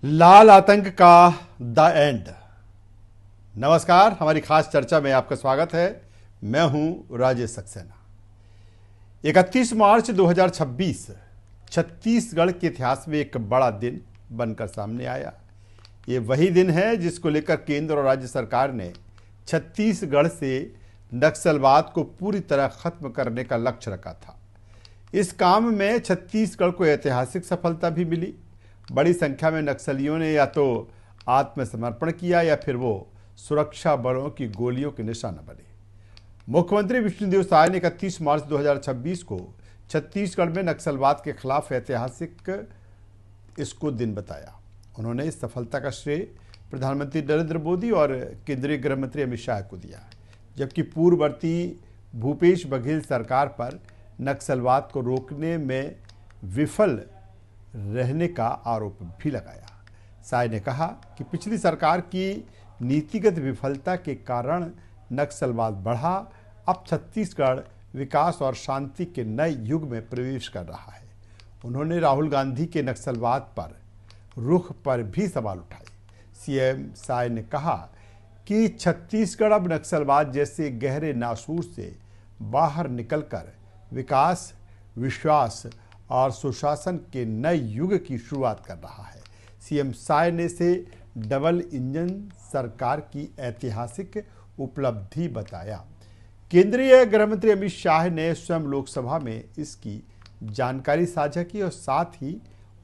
लाल आतंक का the end. नमस्कार, हमारी खास चर्चा में आपका स्वागत है। मैं हूं राजेश सक्सेना। 31 मार्च 2026 छत्तीसगढ़ के इतिहास में एक बड़ा दिन बनकर सामने आया। ये वही दिन है जिसको लेकर केंद्र और राज्य सरकार ने छत्तीसगढ़ से नक्सलवाद को पूरी तरह खत्म करने का लक्ष्य रखा था। इस काम में छत्तीसगढ़ को ऐतिहासिक सफलता भी मिली। बड़ी संख्या में नक्सलियों ने या तो आत्मसमर्पण किया या फिर वो सुरक्षा बलों की गोलियों के निशाना बने। मुख्यमंत्री विष्णुदेव साय ने 31 मार्च 2026 को छत्तीसगढ़ में नक्सलवाद के खिलाफ ऐतिहासिक इसको दिन बताया। उन्होंने इस सफलता का श्रेय प्रधानमंत्री नरेंद्र मोदी और केंद्रीय गृह मंत्री अमित शाह को दिया, जबकि पूर्ववर्ती भूपेश बघेल सरकार पर नक्सलवाद को रोकने में विफल रहने का आरोप भी लगाया। साय ने कहा कि पिछली सरकार की नीतिगत विफलता के कारण नक्सलवाद बढ़ा। अब छत्तीसगढ़ विकास और शांति के नए युग में प्रवेश कर रहा है। उन्होंने राहुल गांधी के नक्सलवाद पर रुख पर भी सवाल उठाए। सीएम साय ने कहा कि छत्तीसगढ़ अब नक्सलवाद जैसे गहरे नासूर से बाहर निकलकर विकास, विश्वास और सुशासन के नए युग की शुरुआत कर रहा है। सीएम साय ने इसे डबल इंजन सरकार की ऐतिहासिक उपलब्धि बताया। केंद्रीय गृह मंत्री अमित शाह ने स्वयं लोकसभा में इसकी जानकारी साझा की और साथ ही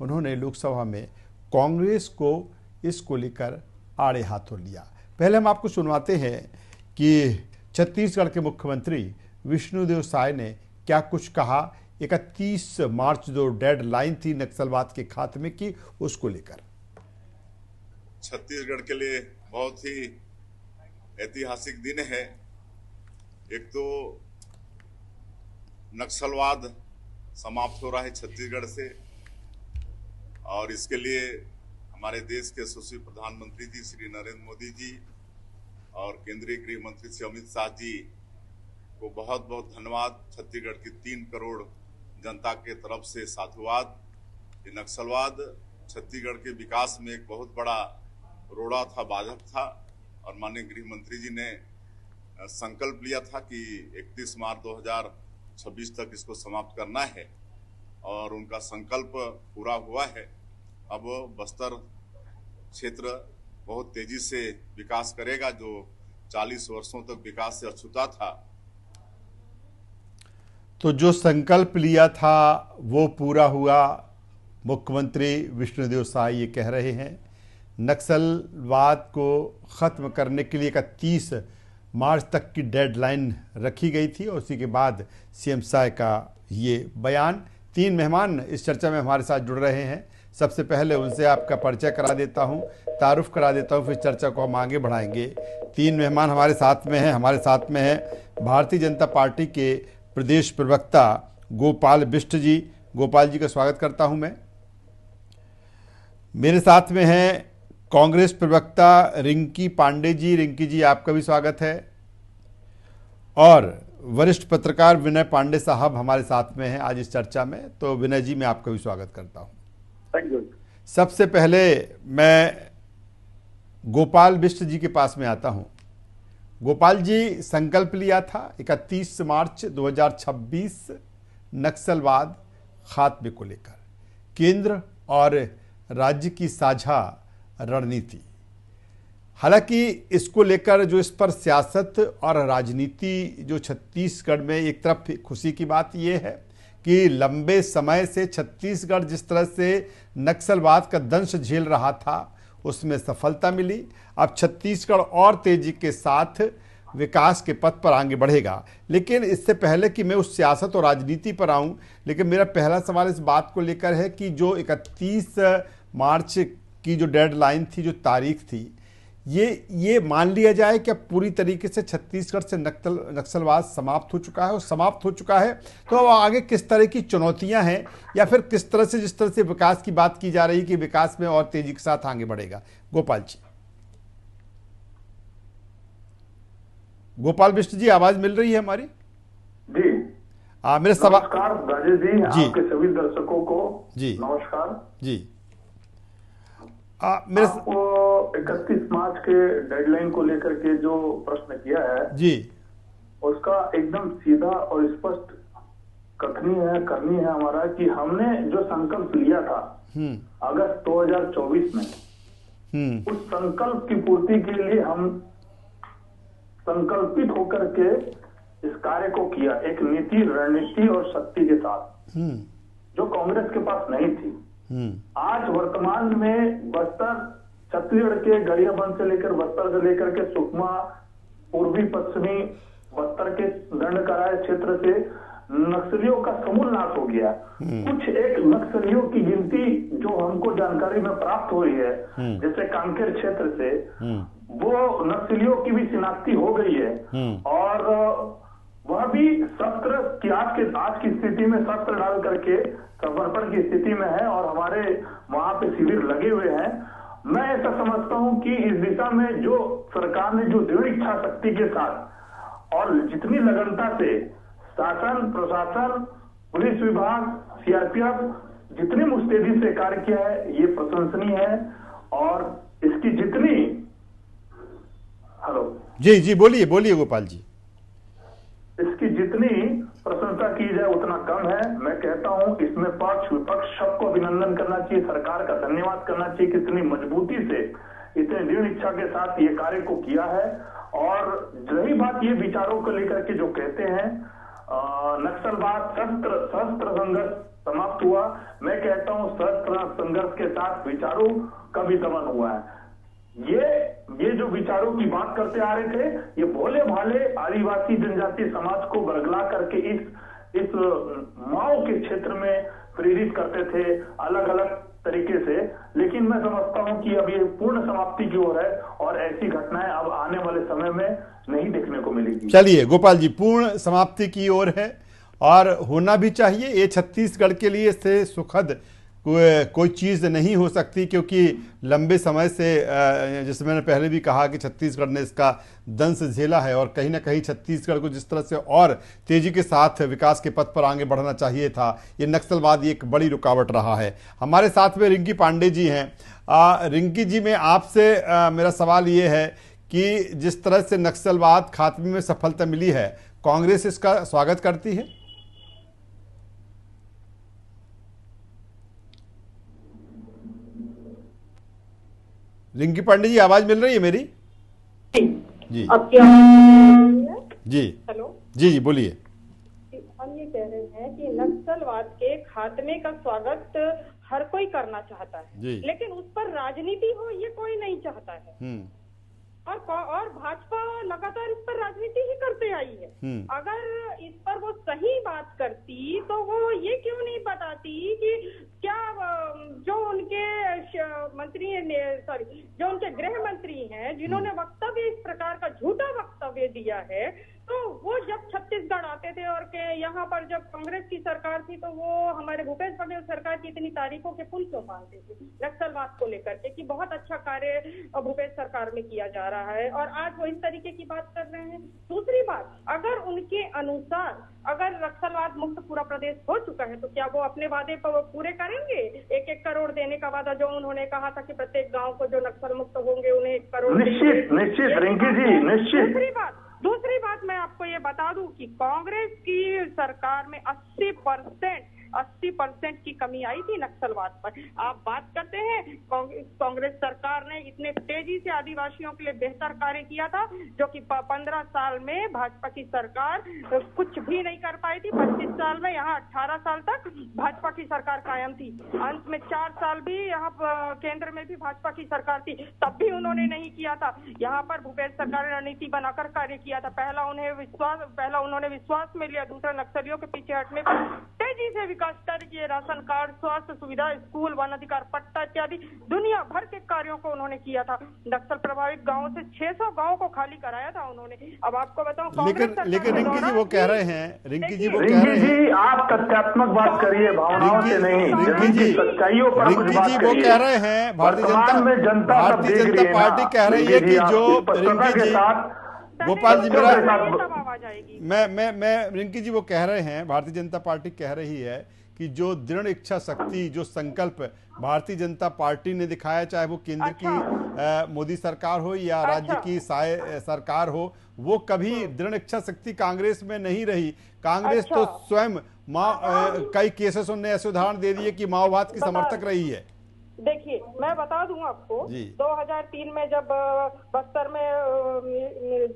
उन्होंने लोकसभा में कांग्रेस को इसको लेकर आड़े हाथों लिया। पहले हम आपको सुनवाते हैं कि छत्तीसगढ़ के मुख्यमंत्री विष्णुदेव साय ने क्या कुछ कहा 31 मार्च जो डेडलाइन थी नक्सलवाद के खात्मे की, उसको लेकर। छत्तीसगढ़ के लिए बहुत ही ऐतिहासिक दिन है। एक तो नक्सलवाद समाप्त हो रहा है छत्तीसगढ़ से, और इसके लिए हमारे देश के यशस्वी प्रधानमंत्री जी श्री नरेंद्र मोदी जी और केंद्रीय गृह मंत्री श्री अमित शाह जी को बहुत बहुत धन्यवाद। छत्तीसगढ़ की 3 करोड़ जनता के तरफ से साधुवाद। ये नक्सलवाद छत्तीसगढ़ के विकास में एक बहुत बड़ा रोड़ा था, बाधक था, और माननीय गृह मंत्री जी ने संकल्प लिया था कि 31 मार्च 2026 तक इसको समाप्त करना है, और उनका संकल्प पूरा हुआ है। अब बस्तर क्षेत्र बहुत तेजी से विकास करेगा, जो 40 वर्षों तक विकास से अछूता था। तो जो संकल्प लिया था वो पूरा हुआ। मुख्यमंत्री विष्णुदेव साय ये कह रहे हैं नक्सलवाद को ख़त्म करने के लिए 31 मार्च तक की डेडलाइन रखी गई थी, और उसी के बाद सीएम साय का ये बयान। 3 मेहमान इस चर्चा में हमारे साथ जुड़ रहे हैं। सबसे पहले उनसे आपका परिचय करा देता हूं, तारुफ करा देता हूं, फिर चर्चा को हम आगे बढ़ाएंगे। 3 मेहमान हमारे साथ में हैं। हमारे साथ में हैं भारतीय जनता पार्टी के प्रदेश प्रवक्ता गोपाल बिष्ट जी। गोपाल जी का स्वागत करता हूं मैं। मेरे साथ में हैं कांग्रेस प्रवक्ता रिंकी पांडे जी। रिंकी जी, आपका भी स्वागत है। और वरिष्ठ पत्रकार विनय पांडे साहब हमारे साथ में हैं आज इस चर्चा में। तो विनय जी, मैं आपका भी स्वागत करता हूं। Thank you. सबसे पहले मैं गोपाल बिष्ट जी के पास में आता हूं। गोपाल जी, संकल्प लिया था 31 मार्च 2026 नक्सलवाद खात्मे को लेकर, केंद्र और राज्य की साझा रणनीति। हालांकि इसको लेकर जो इस पर सियासत और राजनीति जो छत्तीसगढ़ में, एक तरफ खुशी की बात यह है कि लंबे समय से छत्तीसगढ़ जिस तरह से नक्सलवाद का दंश झेल रहा था उसमें सफलता मिली। अब छत्तीसगढ़ और तेजी के साथ विकास के पथ पर आगे बढ़ेगा। लेकिन इससे पहले कि मैं उस सियासत और राजनीति पर आऊं, लेकिन मेरा पहला सवाल इस बात को लेकर है कि जो 31 मार्च की जो डेडलाइन थी, जो तारीख थी, ये मान लिया जाए कि पूरी तरीके से छत्तीसगढ़ से नक्सलवाद समाप्त हो चुका है, और समाप्त हो चुका है तो अब आगे किस तरह की चुनौतियां हैं, या फिर किस तरह से, जिस तरह से विकास की बात की जा रही है कि विकास में और तेजी के साथ आगे बढ़ेगा। गोपाल जी। गोपाल बिष्ट जी, आवाज मिल रही है हमारी? जी। मेरे सवाल। नमस्कार राजेश जी, आपके सभी दर्शकों को जी नमस्कार जी। मेरे आपको 31 मार्च के डेडलाइन को लेकर के जो प्रश्न किया है जी उसका एकदम सीधा और स्पष्ट करनी है हमारा कि हमने जो संकल्प लिया था अगस्त 2024 में उस संकल्प की पूर्ति के लिए हम संकल्पित होकर के इस कार्य को किया, एक नीति, रणनीति और शक्ति के साथ जो कांग्रेस के पास नहीं थी। आज वर्तमान में बस्तर, छत्तीसगढ़ के गरियाबंद से लेकर बस्तर से लेकर के सुकमा, पूर्वी पश्चिमी बस्तर के दंडकाराय क्षेत्र से नक्सलियों का समूल नाश हो गया। कुछ एक नक्सलियों की गिनती जो हमको जानकारी में प्राप्त हुई है, जैसे कांकेर क्षेत्र से, वो नक्सलियों की भी शिनाख्ती हो गई है और वह भी शस्त्र की आज की स्थिति में शस्त्र डाल करके समर्पण की स्थिति में है और हमारे वहां पे शिविर लगे हुए हैं। मैं ऐसा समझता हूं कि इस दिशा में जो सरकार ने जो दृढ़ इच्छा शक्ति के साथ और जितनी लगनता से शासन, प्रशासन, पुलिस विभाग, सीआरपीएफ जितनी मुस्तैदी से कार्य किया है, ये प्रशंसनीय है। और इसकी जितनी जी बोलिए गोपाल जी। इसकी जितनी प्रशंसा की जाए उतना कम है। मैं कहता हूं इसमें पक्ष विपक्ष सबको अभिनंदन करना चाहिए, सरकार का धन्यवाद करना चाहिए कि इतनी मजबूती से, इतने दृढ़ इच्छा के साथ ये कार्य को किया है। और रही बात ये विचारों को लेकर के जो कहते हैं नक्सलवाद, शस्त्र संघर्ष समाप्त हुआ, मैं कहता हूं शस्त्र संघर्ष के साथ विचारों का भी दमन हुआ है। ये जो विचारों की बात करते आ रहे थे, ये भोले भाले आदिवासी जनजाति समाज को बरगला करके इस माओ के क्षेत्र में प्रेरित करते थे अलग अलग तरीके से। लेकिन मैं समझता हूं कि अब ये पूर्ण समाप्ति की ओर है और ऐसी घटनाएं अब आने वाले समय में नहीं देखने को मिलेगी। चलिए गोपाल जी, पूर्ण समाप्ति की ओर है और होना भी चाहिए। ये छत्तीसगढ़ के लिए से सुखद कोई चीज़ नहीं हो सकती, क्योंकि लंबे समय से जैसे मैंने पहले भी कहा कि छत्तीसगढ़ ने इसका दंश झेला है और कहीं ना कहीं छत्तीसगढ़ को जिस तरह से और तेज़ी के साथ विकास के पथ पर आगे बढ़ना चाहिए था, ये नक्सलवाद एक बड़ी रुकावट रहा है। हमारे साथ में रिंकी पांडे जी हैं। रिंकी जी, में आपसे मेरा सवाल ये है कि जिस तरह से नक्सलवाद खात्मे में सफलता मिली है, कांग्रेस इसका स्वागत करती है? रिंकी पांडे जी, आवाज मिल रही है मेरी? जी आपकी आवाज जी हेलो जी बोलिए। हम ये कह रहे हैं कि नक्सलवाद के खात्मे का स्वागत हर कोई करना चाहता है, लेकिन उस पर राजनीति हो ये कोई नहीं चाहता है। और भाजपा लगातार इस पर राजनीति ही करते आई है। अगर इस पर वो सही बात करती तो वो ये क्यों नहीं बताती कि क्या जो उनके जो उनके गृह मंत्री हैं, जिन्होंने वक्तव्य इस प्रकार का झूठा वक्तव्य दिया है, तो वो जब छत्तीसगढ़ आते थे और के यहाँ पर जब कांग्रेस की सरकार थी तो वो हमारे भूपेश बघेल सरकार की इतनी तारीफों के पुल क्यों मानते थे नक्सलवाद को लेकर के कि बहुत अच्छा कार्य भूपेश सरकार में किया जा रहा है, और आज वो इस तरीके की बात कर रहे हैं। दूसरी बात, अगर उनके अनुसार अगर नक्सलवाद मुक्त पूरा प्रदेश हो चुका है तो क्या वो अपने वादे पर पूरे करेंगे? 1-1 करोड़ देने का वादा जो उन्होंने कहा था कि प्रत्येक गाँव को जो नक्सल मुक्त होंगे उन्हें 1 करोड़। निश्चित रिंकी जी, निश्चित। दूसरी बात मैं आपको ये बता दूं कि कांग्रेस की सरकार में 80% की कमी आई थी नक्सलवाद पर। आप बात करते हैं कांग्रेस सरकार ने इतने तेजी से आदिवासियों के लिए बेहतर कार्य किया था, जो कि 15 साल में भाजपा की सरकार कुछ भी नहीं कर पाई थी। 25 साल में यहाँ 18 साल तक भाजपा की सरकार कायम थी। अंत में 4 साल भी यहाँ केंद्र में भी भाजपा की सरकार थी, तब भी उन्होंने नहीं किया था। यहाँ पर भूपेश सरकार ने रणनीति बनाकर कार्य किया था। पहला उन्होंने विश्वास में लिया, दूसरा नक्सलियों के पीछे हटने पर तेजी से विकास कार्य किए। राशन कार्ड, स्वास्थ्य सुविधा, स्कूल, वन अधिकार पट्टा इत्यादि दुनिया भर के कार्यों को उन्होंने किया था। नक्सल प्रभावित गांवों से 600 गांव को खाली कराया था उन्होंने। अब आपको बताऊं, लेकिन रिंकी जी वो कह रहे हैं, रिंकी जी आप तथ्यात्मक बात करिए, भावनाओं से नहीं, सच्चाइयों पर कुछ बात करिए। वो कह रहे हैं भारतीय जनता पार्टी कह रही है कि जो रिंकी जी, गोपाल जी मैं रिंकी जी वो कह रहे हैं, भारतीय जनता पार्टी कह रही है कि जो दृढ़ इच्छा शक्ति, जो संकल्प भारतीय जनता पार्टी ने दिखाया, चाहे वो केंद्र की मोदी सरकार हो या राज्य की सरकार हो, वो कभी दृढ़ इच्छा शक्ति कांग्रेस में नहीं रही। कांग्रेस तो स्वयं कई केसेस उन्होंने ऐसे उदाहरण दे दिए कि माओवाद की समर्थक रही है। देखिए, मैं बता दूं आपको, 2003 में जब बस्तर में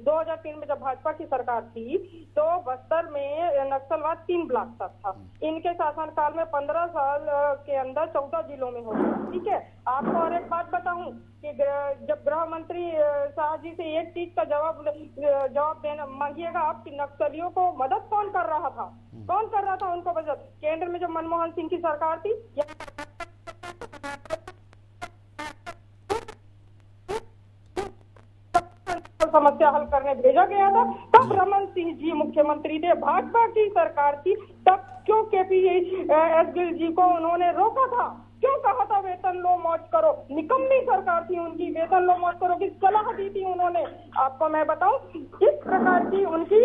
2003 में जब भाजपा की सरकार थी तो बस्तर में नक्सलवाद 3 ब्लॉक तक था। इनके शासनकाल में 15 साल के अंदर 14 जिलों में हो गया। ठीक है, आपको और एक बात बताऊं कि जब गृह मंत्री शाह जी से एक चीज का जवाब देना मांगिएगा आप कि नक्सलियों को मदद कौन कर रहा था, कौन कर रहा था उनको मदद? केंद्र में जब मनमोहन सिंह की सरकार थी समस्या हल करने भेजा गया था, तब रमन सिंह जी मुख्यमंत्री थे, भाजपा की सरकार थी, तब क्यों एस गिल जी को उन्होंने रोका था? क्यों कहा था वेतन लो मौज करो? निकम्मी सरकार थी उनकी, वेतन लो मौज करो की सलाह दी थी उन्होंने। आपको मैं बताऊं, इस प्रकार की उनकी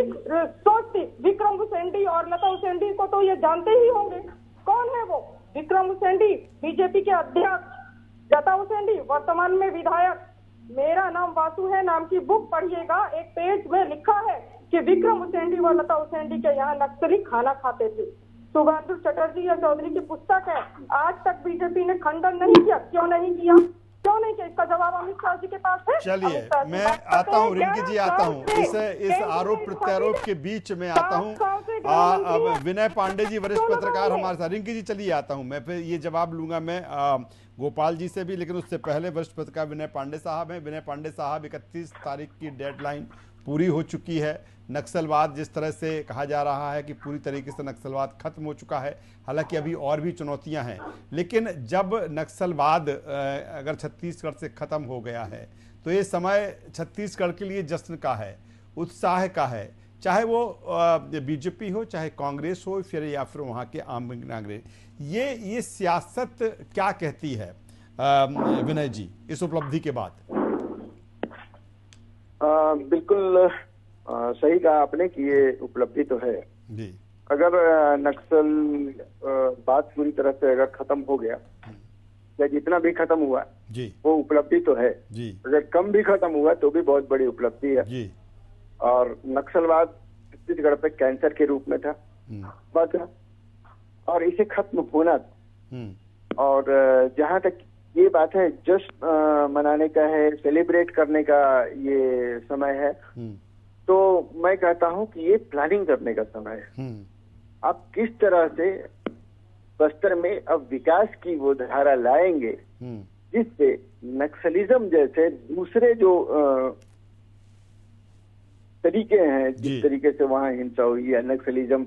सोच थी। विक्रम उसेंडी और लता उसेंडी को तो ये जानते ही होंगे, कौन है वो? विक्रम उसेंडी बीजेपी के अध्यक्ष, लता उसेंडी वर्तमान में विधायक। मेरा नाम वासु है नाम की बुक पढ़िएगा, एक पेज में लिखा है कि विक्रम उसेंडी व लता उसेंडी के यहाँ नक्सली खाना खाते थे। सुभाष चटर्जी या चौधरी की पुस्तक है। आज तक बीजेपी ने खंडन नहीं किया। क्यों नहीं किया? क्यों नहीं किया? इसका जवाब अमित शाह जी के पास है। चलिए, मैं आता हूँ रिंकी जी, आता हूँ इस आरोप प्रत्यारोप के बीच में आता हूँ। विनय पांडे जी वरिष्ठ पत्रकार हमारे साथ। रिंकी जी चलिए, आता हूँ मैं, फिर ये जवाब लूंगा मैं गोपाल जी से भी, लेकिन उससे पहले वरिष्ठ पत्रकार विनय पांडे साहब हैं। विनय पांडे साहब, 31 तारीख की डेडलाइन पूरी हो चुकी है। नक्सलवाद जिस तरह से कहा जा रहा है कि पूरी तरीके से नक्सलवाद खत्म हो चुका है, हालांकि अभी और भी चुनौतियां हैं, लेकिन जब नक्सलवाद अगर छत्तीसगढ़ से खत्म हो गया है तो ये समय छत्तीसगढ़ के लिए जश्न का है, उत्साह का है, चाहे वो बीजेपी हो, चाहे कांग्रेस हो, फिर या फिर वहाँ के आम नागरिक। ये सियासत क्या कहती है विनय जी इस उपलब्धि के बाद? बिल्कुल सही कहा आपने कि ये उपलब्धि तो है जी। अगर नक्सल बात पूरी तरह से अगर खत्म हो गया या जितना भी खत्म हुआ जी, वो उपलब्धि तो है जी। अगर कम भी खत्म हुआ तो भी बहुत बड़ी उपलब्धि है जी। और नक्सलवाद छत्तीसगढ़ पे कैंसर के रूप में था बात, और इसे खत्म होना, और जहाँ तक ये बात है जश्न मनाने का है, सेलिब्रेट करने का ये समय है, तो मैं कहता हूँ कि ये प्लानिंग करने का समय है। आप किस तरह से बस्तर में अब विकास की वो धारा लाएंगे जिससे नक्सलिज्म जैसे दूसरे जो तरीके हैं, जिस तरीके से वहाँ हिंसा हुई है, नक्सलिज्म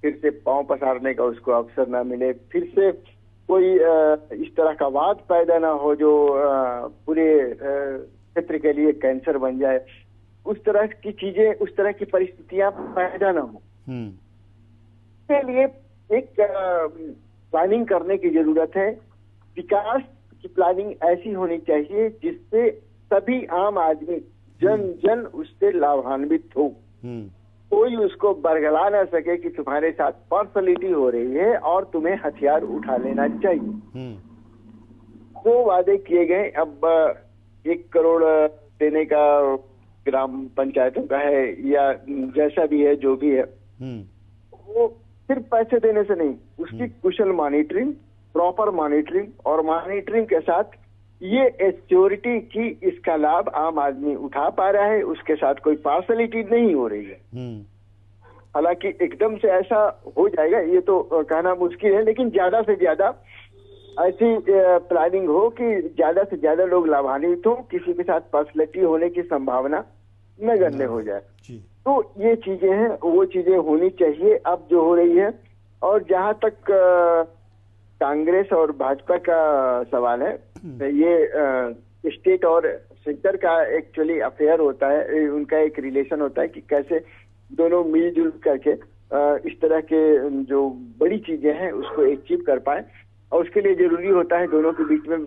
फिर से पांव पसारने का उसको अवसर ना मिले, फिर से कोई इस तरह का वाद पैदा ना हो जो पूरे क्षेत्र के लिए कैंसर बन जाए, उस तरह की चीजें, उस तरह की परिस्थितियां पैदा ना हो, इसके लिए एक प्लानिंग करने की जरूरत है। विकास की प्लानिंग ऐसी होनी चाहिए जिससे सभी आम आदमी, जन जन उससे लाभान्वित हो। कोई उसको बरगला ना सके कि तुम्हारे साथ पार्शलिटी हो रही है और तुम्हें हथियार उठा लेना चाहिए। वो वादे किए गए, अब 1 करोड़ देने का ग्राम पंचायतों का है या जैसा भी है, जो भी है, वो सिर्फ पैसे देने से नहीं, उसकी कुशल मॉनिटरिंग, प्रॉपर मॉनिटरिंग, और मॉनिटरिंग के साथ ये एश्योरिटी की इसका लाभ आम आदमी उठा पा रहा है, उसके साथ कोई पार्शलिटी नहीं हो रही है। हालांकि एकदम से ऐसा हो जाएगा ये तो कहना मुश्किल है, लेकिन ज्यादा से ज्यादा ऐसी प्लानिंग हो कि ज्यादा से ज्यादा लोग लाभान्वित हो, किसी के साथ पार्शलिटी होने की संभावना नगण्य हो जाए। तो ये चीजें हैं, वो चीजें होनी चाहिए अब जो हो रही है। और जहां तक कांग्रेस और भाजपा का सवाल है, ये स्टेट और सेंटर का एक्चुअली अफेयर होता है, उनका एक रिलेशन होता है कि कैसे दोनों मिलजुल करके इस तरह के जो बड़ी चीजें हैं उसको अचीव कर पाए, और उसके लिए जरूरी होता है दोनों के बीच में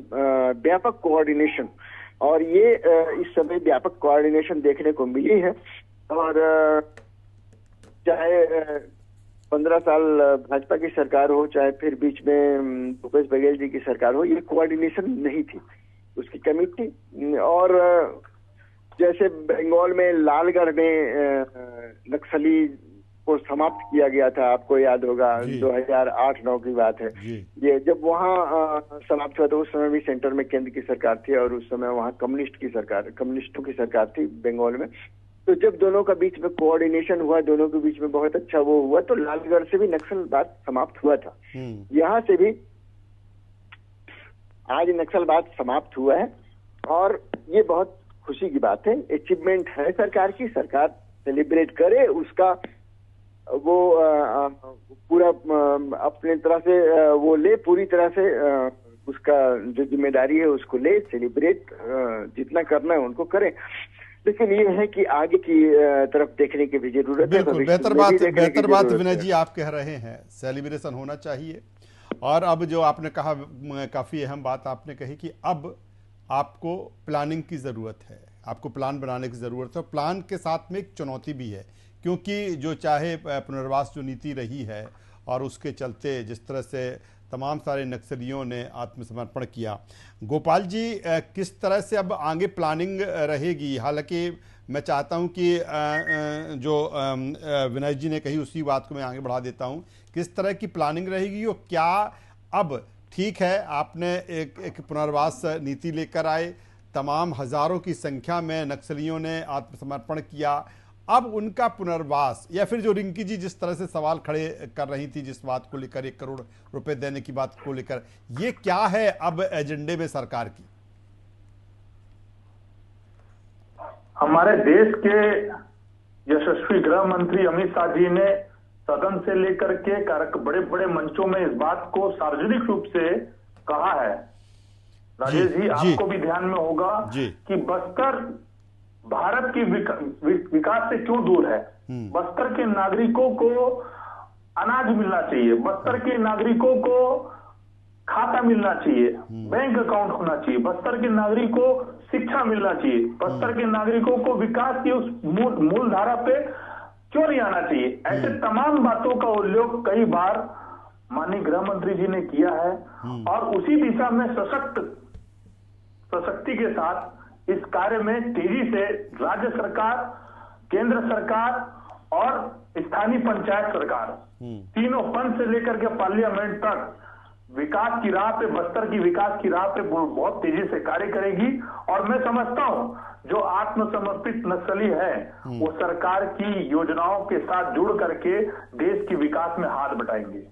व्यापक कोऑर्डिनेशन, और ये इस समय व्यापक कोऑर्डिनेशन देखने को मिली है। और चाहे 15 साल भाजपा की सरकार हो, चाहे फिर बीच में भूपेश बघेल जी की सरकार हो, ये कोऑर्डिनेशन नहीं थी, उसकी कमी थी। और जैसे बंगाल में लालगढ़ में नक्सली को समाप्त किया गया था, आपको याद होगा 2008-9 की बात है ये, जब वहाँ समाप्त हुआ तो उस समय भी सेंटर में केंद्र की सरकार थी और उस समय वहाँ कम्युनिस्टों की सरकार थी बंगाल में। तो जब दोनों का बीच में कोऑर्डिनेशन हुआ, दोनों के बीच में बहुत अच्छा वो हुआ, तो लालगढ़ से भी नक्सलवाद समाप्त हुआ था। यहाँ से भी आज नक्सलवाद समाप्त हुआ है और ये बहुत खुशी की बात है, अचीवमेंट है सरकार की। सरकार सेलिब्रेट करे उसका, वो पूरा अपने तरह से वो ले, पूरी तरह से उसका जो जिम्मेदारी है उसको ले, सेलिब्रेट जितना करना है उनको करें। लेकिन ये है कि आगे की तरफ देखने की भी जरूरत है। बिल्कुल, बेहतर बात विनय जी आप कह रहे हैं, सेलिब्रेशन होना चाहिए। और अब जो आपने कहा, काफी अहम बात आपने कही कि अब आपको प्लानिंग की जरूरत है, आपको प्लान बनाने की जरूरत है। और प्लान के साथ में एक चुनौती भी है, क्योंकि जो चाहे पुनर्वास जो नीति रही है और उसके चलते जिस तरह से तमाम सारे नक्सलियों ने आत्मसमर्पण किया। गोपाल जी, किस तरह से अब आगे प्लानिंग रहेगी? हालांकि मैं चाहता हूं कि जो विनय जी ने कही उसी बात को मैं आगे बढ़ा देता हूं, किस तरह की प्लानिंग रहेगी और क्या अब ठीक है आपने एक पुनर्वास नीति लेकर आए, तमाम हजारों की संख्या में नक्सलियों ने आत्मसमर्पण किया, अब उनका पुनर्वास, या फिर जो रिंकी जी जिस तरह से सवाल खड़े कर रही थी जिस बात को लेकर 1 करोड़ रुपए देने की बात को लेकर, ये क्या है अब एजेंडे में सरकार की? हमारे देश के यशस्वी गृह मंत्री अमित शाह जी ने सदन से लेकर के बड़े बड़े मंचों में इस बात को सार्वजनिक रूप से कहा है। राजेश जी, आपको भी ध्यान में होगा कि बस्तर भारत की विकास से क्यों दूर है। बस्तर के नागरिकों को अनाज मिलना चाहिए, बस्तर के नागरिकों को खाता मिलना चाहिए, बैंक अकाउंट होना चाहिए, बस्तर के नागरिकों को शिक्षा मिलना चाहिए, बस्तर के नागरिकों को विकास की उस मूल धारा पे क्यों नहीं आना चाहिए। ऐसे तमाम बातों का उल्लेख कई बार माननीय गृह मंत्री जी ने किया है और उसी दिशा में सशक्ति के साथ इस कार्य में तेजी से राज्य सरकार, केंद्र सरकार और स्थानीय पंचायत सरकार, तीनों पंच से लेकर के पार्लियामेंट तक विकास की राह पे, बस्तर की विकास की राह पे बहुत तेजी से कार्य करेगी। और मैं समझता हूं जो आत्मसमर्पित नक्सली है वो सरकार की योजनाओं के साथ जुड़ करके देश के विकास में हाथ बटाएंगे।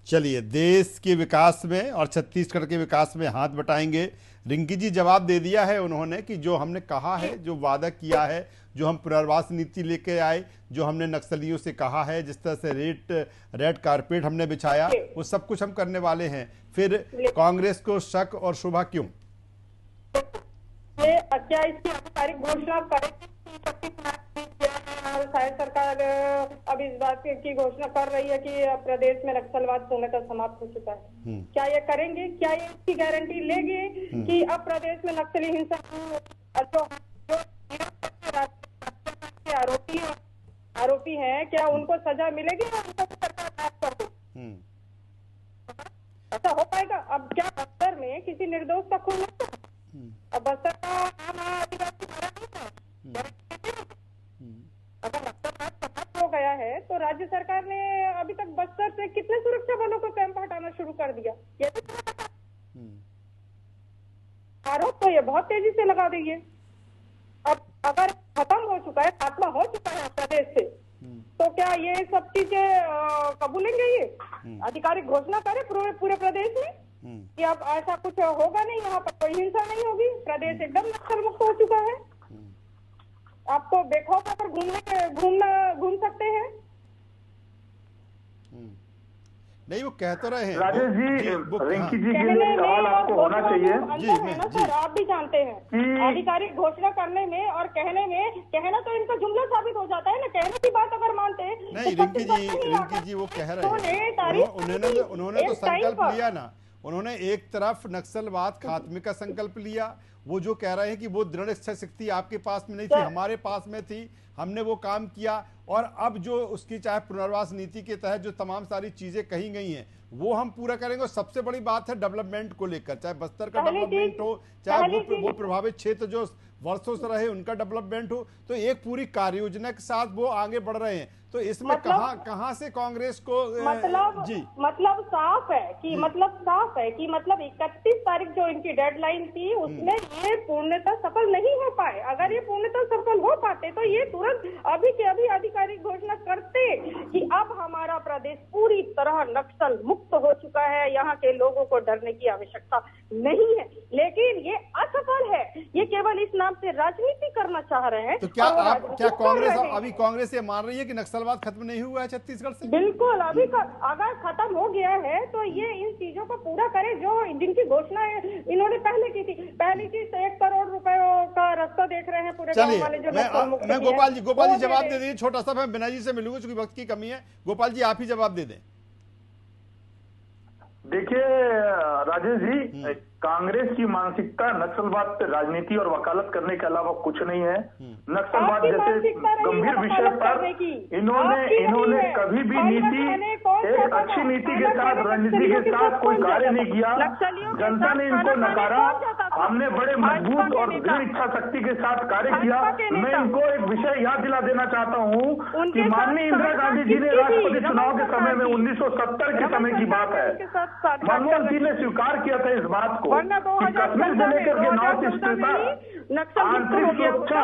चलिए, देश के विकास में और छत्तीसगढ़ के विकास में हाथ बटाएंगे। रिंकी जी जवाब दे दिया है उन्होंने कि जो हमने कहा है, जो वादा किया है, जो हम पुनर्वास नीति लेके आए, जो हमने नक्सलियों से कहा है, जिस तरह से रेड कारपेट हमने बिछाया, वो सब कुछ हम करने वाले हैं। फिर कांग्रेस को शक और शुभा क्यों? क्या इसकी आधिकारिक घोषणा करेगी? शायद सरकार अब इस बात की घोषणा कर रही है कि प्रदेश में नक्सलवाद पूर्णतः समाप्त हो चुका है। क्या ये करेंगे? क्या ये इसकी गारंटी लेंगे कि अब प्रदेश में नक्सली हिंसा जो आरोपी हैं, क्या उनको सजा मिलेगी या उनको सरकार माफ कर दे? ऐसा हो पाएगा? अब क्या बस्तर में किसी निर्दोष का खून नहीं? अब बस्तर का आम आदिवासी मरा नहीं था। अगर नक्सलवाद समाप्त हो गया है तो राज्य सरकार ने अभी तक बस्तर से कितने सुरक्षा बलों को कैंप हटाना शुरू कर दिया? ये तो आरोप तो ये बहुत तेजी से लगा देंगे। अब अगर खत्म हो चुका है, खात्मा हो चुका है प्रदेश से, तो क्या ये सब चीजें कबूलेंगे? ये आधिकारिक घोषणा करे पूरे प्रदेश में कि अब ऐसा कुछ होगा नहीं, यहाँ पर कोई हिंसा नहीं होगी, प्रदेश एकदम नक्सल मुक्त हो चुका है, आपको बेखौफ होकर घूम सकते हैं? नहीं, वो कह तो रहे हैं राजेश जी, रिंकी जी के लिए सवाल आपको होना चाहिए। सर, आप भी जानते हैं कि आधिकारिक घोषणा करने में और कहना तो इनका जुमला साबित हो जाता है ना। कहने की बात अगर मानते हैं नहीं, रिंकी जी वो कह रहे हैं, उन्होंने तो संकल्प लिया ना। उन्होंने एक तरफ नक्सलवाद खात्मे का संकल्प लिया, वो जो कह रहे हैं कि वो दृढ़ इच्छा शक्ति आपके पास में नहीं थी, हमारे पास में थी, हमने वो काम किया, और अब जो उसकी चाहे पुनर्वास नीति के तहत जो तमाम सारी चीजें कही गई हैं वो हम पूरा करेंगे। और सबसे बड़ी बात है डेवलपमेंट को लेकर, चाहे बस्तर का डेवलपमेंट हो, चाहे वो प्रभावित क्षेत्र जो वर्षों से रहे उनका डेवलपमेंट हो, तो एक पूरी कार्य योजना के साथ वो आगे बढ़ रहे हैं। तो इसमें कहां से कांग्रेस को मतलब साफ है कि 31 तारीख जो इनकी डेडलाइन थी उसमें ये पूर्णतः सफल नहीं हो पाए। अगर ये पूर्णतः सफल हो पाते तो ये तुरंत अभी के अभी आधिकारिक घोषणा करते कि अब हमारा प्रदेश पूरी तरह नक्सल मुक्त हो चुका है, यहाँ के लोगों को डरने की आवश्यकता नहीं है। लेकिन ये असफल है, ये केवल इस नाम से राजनीति करना चाह रहे हैं। तो क्या कांग्रेस ये मान रही है कि नक्सलवाद खत्म नहीं हुआ है छत्तीसगढ़ से? बिल्कुल, अभी अगर खत्म हो गया है तो ये इन चीजों को पूरा करे जो जिनकी घोषणा इन्होंने पहले की थी। पहली चीज 1 करोड़ रुपए का रास्ता देख रहे हैं पूरे गांव वाले जो मैं गोपाल जी जवाब दे दीजिए, छोटा सा मैं बिना जी से मिलूंगा क्योंकि वक्त की कमी है। गोपाल जी आप ही जवाब दे दें। देखिए राजेश जी, कांग्रेस की मानसिकता नक्सलवाद पे राजनीति और वकालत करने के अलावा कुछ नहीं है। नक्सलवाद जैसे गंभीर विषय पर इन्होंने कभी भी एक अच्छी नीति के साथ, रणनीति के साथ कोई कार्य नहीं किया। जनता ने इनको नकारा। हमने बड़े मजबूत और दृढ़ इच्छा शक्ति के साथ कार्य किया। मैं इनको एक विषय याद दिला देना चाहता हूँ कि माननीय इंदिरा गांधी जी ने राष्ट्रपति चुनाव के समय में 1970 के समय की बात है, मनमोहन सिंह ने स्वीकार किया था इस बात को कि कश्मीर से लेकर के नॉर्थ ईस्ट तक आंतरिक सुरक्षा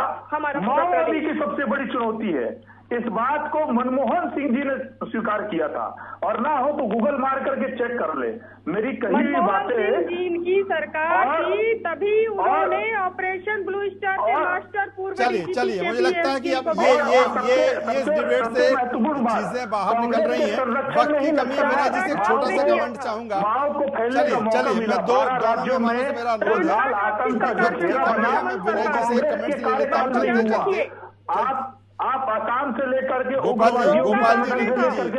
माओवादी की सबसे बड़ी चुनौती है। इस बात को मनमोहन सिंह जी ने स्वीकार किया था, और ना हो तो गूगल मार करके चेक कर ले। मेरी कही हुई बातें इनकी सरकार थी, तभी उन्होंने ऑपरेशन ब्लू स्टार के मास्टर पूर्व। चलिए मुझे लगता है कि अब ये इस डिबेट से चीजें बाहर निकल रही हैं। वक्त की कमी है, मैं जिसे छोटा सा कमेंट चाहूंगा। चलिए मैं दोनों में मेरा अनुरोध है, वक्त की कमी है, मैं विनय जी से कमेंट ले लेता हूँ। आप आसाम से लेकर के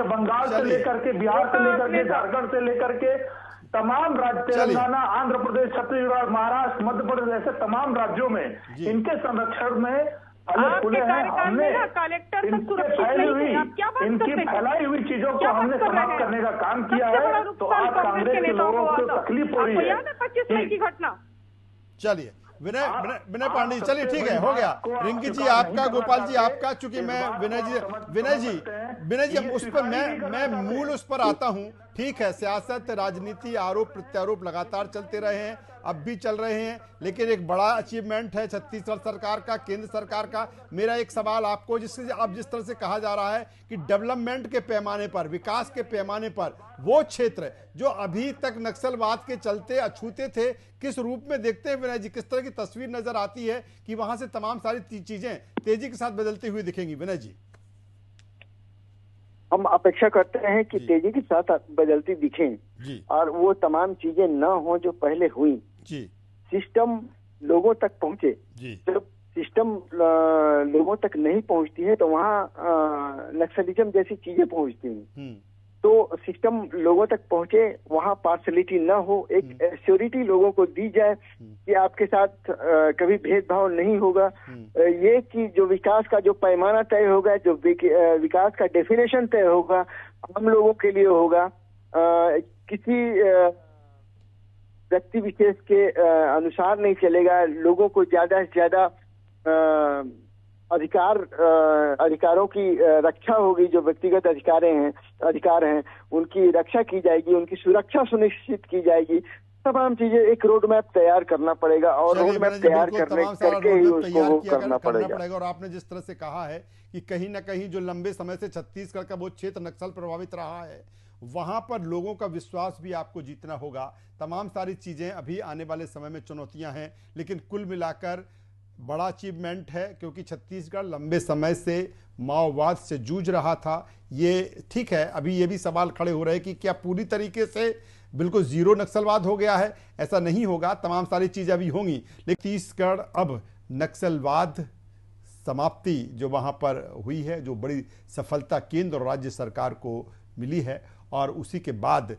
बंगाल से लेकर के बिहार से लेकर के झारखंड से लेकर के तमाम राज्य, तेलंगाना, आंध्र प्रदेश, छत्तीसगढ़, महाराष्ट्र, मध्य प्रदेश, ऐसे तमाम राज्यों में इनके संरक्षण में खुले हैं। हमने इनकी फैलाई हुई चीजों को हमने समाप्त करने का काम किया है। तो आज कांग्रेस के लोगों को तकलीफ हो रही है। 25 मई की घटना। चलिए विनय पांडे, चलिए ठीक है, हो गया। रिंकी जी आपका, गोपाल जी आपका, चूंकि मैं विनय जी उस पर मैं मूल उस पर आता हूं। ठीक है, सियासत, राजनीति, आरोप प्रत्यारोप लगातार चलते रहे हैं, अब भी चल रहे हैं, लेकिन एक बड़ा अचीवमेंट है छत्तीसगढ़ सरकार का, केंद्र सरकार का। मेरा एक सवाल आपको, जिससे अब जिस तरह से कहा जा रहा है कि डेवलपमेंट के पैमाने पर, विकास के पैमाने पर वो क्षेत्र जो अभी तक नक्सलवाद के चलते अछूते थे, किस रूप में देखते हैं विनय जी? किस तरह की तस्वीर नजर आती है कि वहां से तमाम सारी चीजें तेजी के साथ बदलती हुई दिखेंगी? विनय जी, हम अपेक्षा करते हैं कि तेजी के साथ बदलती दिखें और वो तमाम चीजें न हो जो पहले हुई। सिस्टम लोगों तक पहुंचे। जब सिस्टम लोगों तक नहीं पहुंचती है तो वहाँ नक्सलिज्म जैसी चीजें पहुंचती हैं। तो सिस्टम लोगों तक पहुंचे, वहाँ पार्शलिटी न हो, एक एश्योरिटी लोगों को दी जाए कि आपके साथ कभी भेदभाव नहीं होगा। ये कि जो विकास का जो पैमाना तय होगा, जो विकास का डेफिनेशन तय होगा, हम लोगों के लिए होगा, किसी व्यक्ति विशेष के अनुसार नहीं चलेगा। लोगों को ज्यादा से ज्यादा अधिकारों की रक्षा होगी। जो व्यक्तिगत अधिकार हैं उनकी रक्षा की जाएगी, उनकी सुरक्षा सुनिश्चित की जाएगी। तमाम चीजें एक रोड मैप तैयार करना पड़ेगा और रोड मैप तैयार करके ही उसको वो करना पड़ेगा। और आपने जिस तरह से कहा है कि कहीं ना कहीं जो लंबे समय से छत्तीसगढ़ का वो क्षेत्र नक्सल प्रभावित रहा है, वहां पर लोगों का विश्वास भी आपको जीतना होगा। तमाम सारी चीजें अभी आने वाले समय में चुनौतियां हैं, लेकिन कुल मिलाकर बड़ा अचीवमेंट है, क्योंकि छत्तीसगढ़ लंबे समय से माओवाद से जूझ रहा था। ये ठीक है, अभी ये भी सवाल खड़े हो रहे हैं कि क्या पूरी तरीके से बिल्कुल जीरो नक्सलवाद हो गया है? ऐसा नहीं होगा, तमाम सारी चीजें अभी होंगी, लेकिन छत्तीसगढ़ अब नक्सलवाद समाप्ति जो वहां पर हुई है, जो बड़ी सफलता केंद्र और राज्य सरकार को मिली है, और उसी के बाद